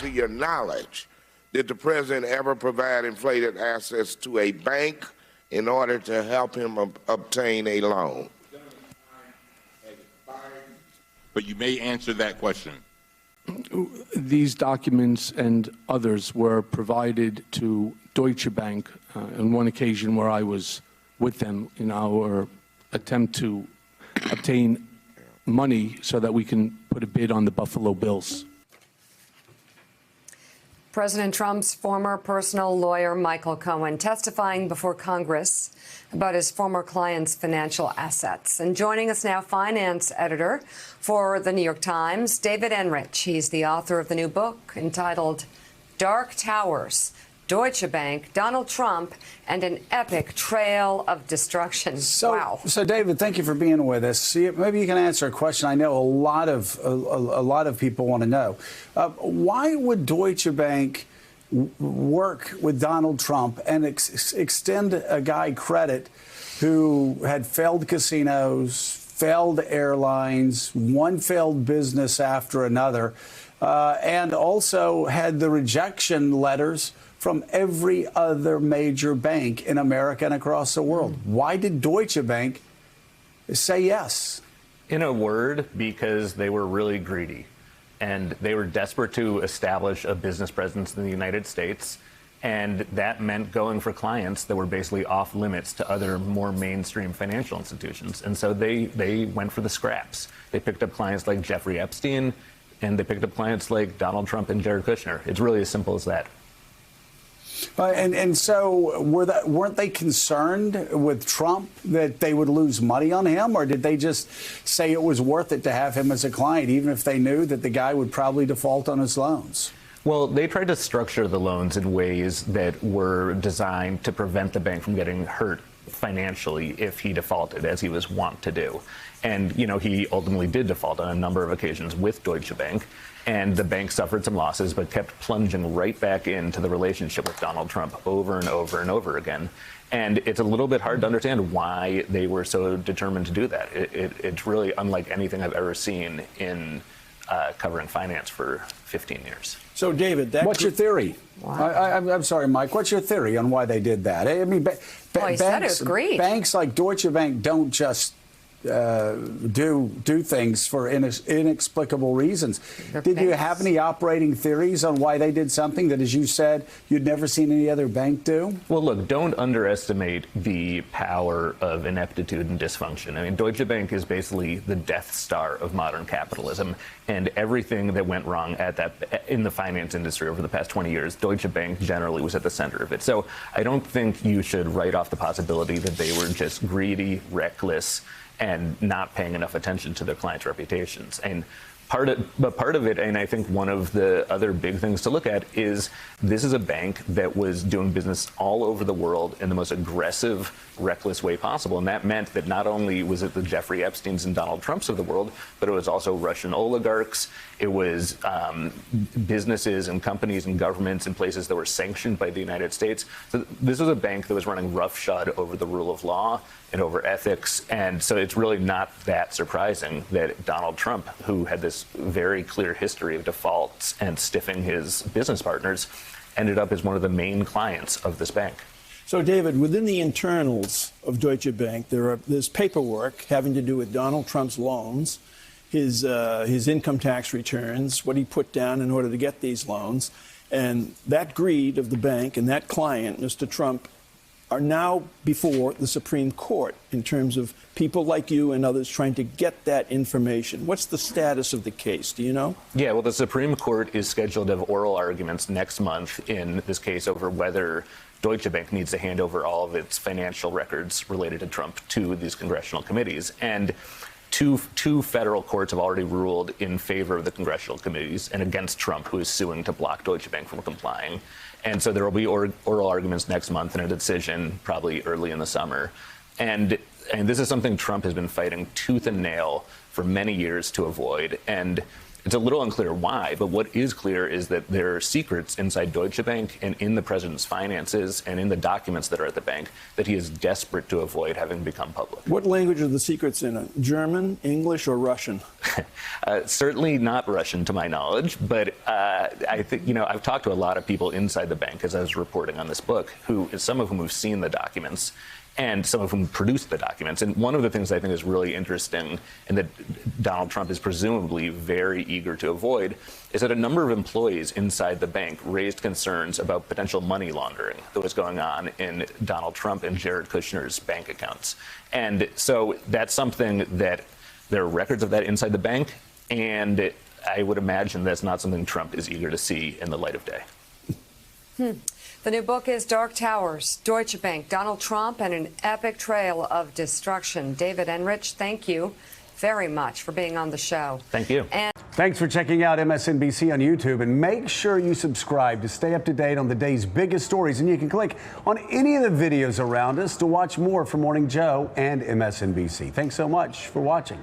to your knowledge, did the president ever provide inflated assets to a bank in order to help him obtain a loan? But you may answer that question. These documents and others were provided to Deutsche Bank on one occasion where I was with them in our attempt to obtain money so that we can put a bid on the Buffalo Bills. President Trump's former personal lawyer, Michael Cohen, testifying before Congress about his former client's financial assets. And joining us now, finance editor for The New York Times, David Enrich. He's the author of the new book entitled Dark Towers, Deutsche Bank, Donald Trump, and an Epic Trail of Destruction. Wow. So, David, thank you for being with us. See, maybe you can answer a question I know a lot of people want to know. Why would Deutsche Bank work with Donald Trump and extend a guy credit who had failed casinos, failed airlines, one failed business after another, and also had the rejection letters from every other major bank in America and across the world? Why did Deutsche Bank say yes? In a word, because they were really greedy. And they were desperate to establish a business presence in the United States. And that meant going for clients that were basically off limits to other more mainstream financial institutions. And so they went for the scraps. They picked up clients like Jeffrey Epstein, and they picked up clients like Donald Trump and Jared Kushner. It's really as simple as that. And so weren't they concerned with Trump that they would lose money on him, or did they just say it was worth it to have him as a client, even if they knew that the guy would probably default on his loans? Well, they tried to structure the loans in ways that were designed to prevent the bank from getting hurt financially if he defaulted, as he was wont to do. And, you know, he ultimately did default on a number of occasions with Deutsche Bank. And the bank suffered some losses, but kept plunging right back into the relationship with Donald Trump over and over and over again. And it's a little bit hard to understand why they were so determined to do that. It's really unlike anything I've ever seen in covering finance for 15 years. So, David, what's your theory? Wow. I'm sorry, Mike. What's your theory on why they did that? I mean, banks like Deutsche Bank don't just do things for inexplicable reasons. Did you have any operating theories on why they did something that, as you said, you'd never seen any other bank do? Well, look, don't underestimate the power of ineptitude and dysfunction. I mean, Deutsche Bank is basically the Death Star of modern capitalism, and everything that went wrong in the finance industry over the past 20 years, Deutsche Bank generally was at the center of it. So I don't think you should write off the possibility that they were just greedy, reckless, and not paying enough attention to their clients' reputations. And part of it, and I think one of the other big things to look at, is this is a bank that was doing business all over the world in the most aggressive, reckless way possible. And that meant that not only was it the Jeffrey Epsteins and Donald Trumps of the world, but it was also Russian oligarchs. It was businesses and companies and governments in places that were sanctioned by the United States. So this was a bank that was running roughshod over the rule of law and over ethics. And so it's really not that surprising that Donald Trump, who had this very clear history of defaults and stiffing his business partners, ended up as one of the main clients of this bank. So, David, within the internals of Deutsche Bank, there's paperwork having to do with Donald Trump's loans, his income tax returns, what he put down in order to get these loans. And that greed of the bank and that client, Mr. Trump, are now before the Supreme Court in terms of people like you and others trying to get that information. What's the status of the case? Do you know? Yeah, well, the Supreme Court is scheduled to have oral arguments next month in this case over whether Deutsche Bank needs to hand over all of its financial records related to Trump to these congressional committees. And two federal courts have already ruled in favor of the congressional committees and against Trump, who is suing to block Deutsche Bank from complying. And so there will be oral arguments next month and a decision probably early in the summer. And this is something Trump has been fighting tooth and nail for many years to avoid. And It's a little unclear why, but what is clear is that there are secrets inside Deutsche Bank and in the president's finances and in the documents that are at the bank that he is desperate to avoid having become public. What language are the secrets in it? German, English, or Russian? Certainly not Russian, to my knowledge, but I think, I've talked to a lot of people inside the bank as I was reporting on this book, some of whom have seen the documents and some of whom produced the documents. And one of the things I think is really interesting and that Donald Trump is presumably very eager to avoid is that a number of employees inside the bank raised concerns about potential money laundering that was going on in Donald Trump and Jared Kushner's bank accounts. And so that's something that there are records of that inside the bank, and I would imagine that's not something Trump is eager to see in the light of day. The new book is Dark Towers, Deutsche Bank, Donald Trump, and an epic trail of destruction. David Enrich, thank you very much for being on the show. Thank you. And Thanks for checking out MSNBC on YouTube, and make sure you subscribe to stay up to date on the day's biggest stories. And you can click on any of the videos around us to watch more from Morning Joe and MSNBC. Thanks so much for watching.